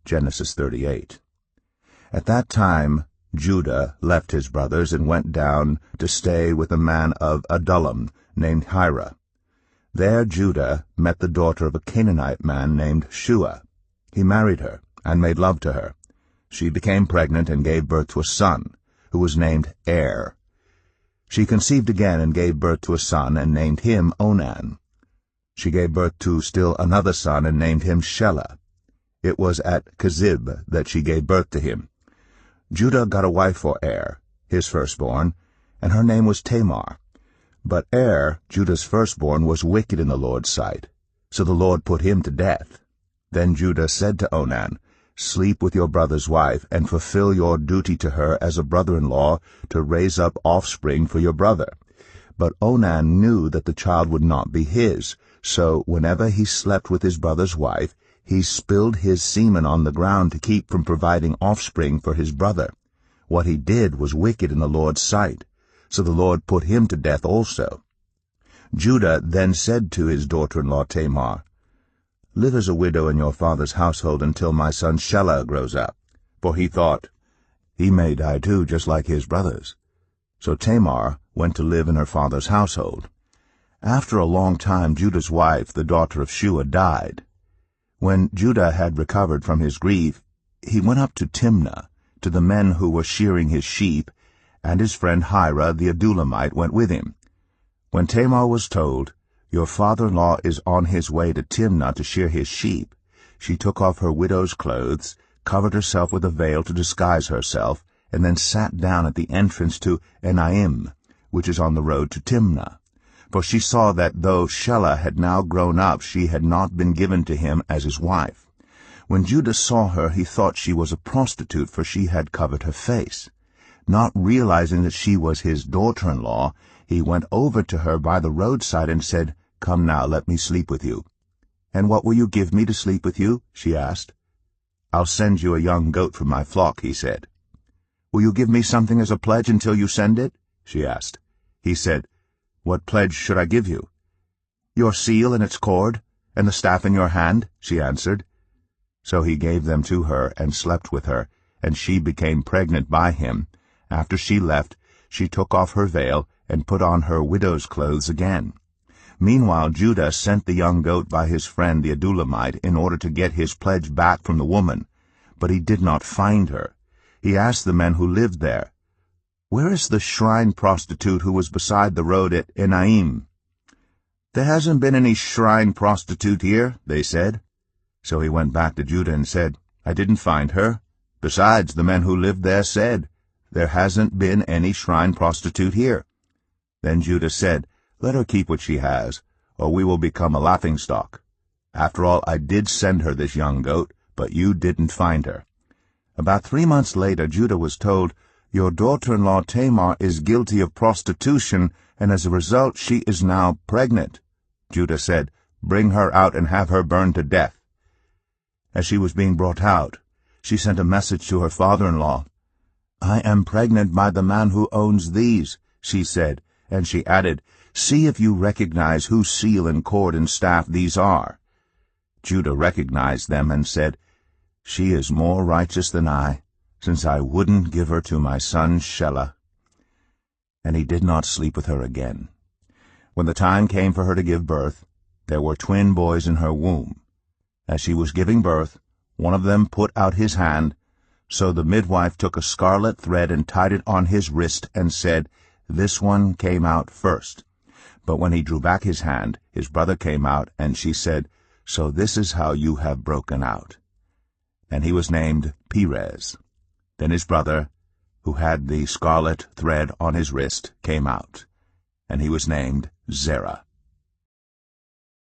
Genesis 38. At that time Judah left his brothers and went down to stay with a man of Adullam named Hira. There Judah met the daughter of a Canaanite man named Shua. He married her and made love to her. She became pregnant and gave birth to a son, who was named Er. She conceived again and gave birth to a son and named him Onan. She gave birth to still another son and named him Shelah. It was at Kezib that she gave birth to him. Judah got a wife for Er, his firstborn, and her name was Tamar. But Er, Judah's firstborn, was wicked in the Lord's sight, so the Lord put him to death. Then Judah said to Onan, "Sleep with your brother's wife, and fulfill your duty to her as a brother-in-law to raise up offspring for your brother." But Onan knew that the child would not be his, so whenever he slept with his brother's wife, he spilled his semen on the ground to keep from providing offspring for his brother. What he did was wicked in the Lord's sight, so the Lord put him to death also. Judah then said to his daughter-in-law Tamar, "Live as a widow in your father's household until my son Shelah grows up." For he thought, "He may die too, just like his brothers." So Tamar went to live in her father's household. After a long time Judah's wife, the daughter of Shua, died. When Judah had recovered from his grief, he went up to Timnah, to the men who were shearing his sheep, and his friend Hira the Adullamite went with him. When Tamar was told, "Your father-in-law is on his way to Timnah to shear his sheep," she took off her widow's clothes, covered herself with a veil to disguise herself, and then sat down at the entrance to Enaim, which is on the road to Timnah. For she saw that though Shelah had now grown up, she had not been given to him as his wife. When Judah saw her, he thought she was a prostitute, for she had covered her face. Not realizing that she was his daughter-in-law, he went over to her by the roadside and said, "Come now, let me sleep with you." "And what will you give me to sleep with you?" she asked. "I'll send you a young goat from my flock," he said. "Will you give me something as a pledge until you send it?" she asked. He said, "What pledge should I give you?" "Your seal and its cord, and the staff in your hand," she answered. So he gave them to her and slept with her, and she became pregnant by him. After she left, she took off her veil and put on her widow's clothes again. Meanwhile Judah sent the young goat by his friend the Adullamite in order to get his pledge back from the woman, but he did not find her. He asked the men who lived there, "Where is the shrine prostitute who was beside the road at Enaim?" "There hasn't been any shrine prostitute here," they said. So he went back to Judah and said, "I didn't find her. Besides, the men who lived there said, 'There hasn't been any shrine prostitute here.'" Then Judah said, "Let her keep what she has, or we will become a laughingstock. After all, I did send her this young goat, but you didn't find her." About 3 months later, Judah was told, "Your daughter-in-law Tamar is guilty of prostitution, and as a result she is now pregnant." Judah said, "Bring her out and have her burned to death." As she was being brought out, she sent a message to her father-in-law. "I am pregnant by the man who owns these," she said, and she added, "See if you recognize whose seal and cord and staff these are." Judah recognized them and said, "She is more righteous than I, since I wouldn't give her to my son Shelah." And he did not sleep with her again. When the time came for her to give birth, there were twin boys in her womb. As she was giving birth, one of them put out his hand, so the midwife took a scarlet thread and tied it on his wrist and said, "This one came out first." But when he drew back his hand, his brother came out, and she said, "So this is how you have broken out." And he was named Perez. Then his brother, who had the scarlet thread on his wrist, came out, and he was named Zerah.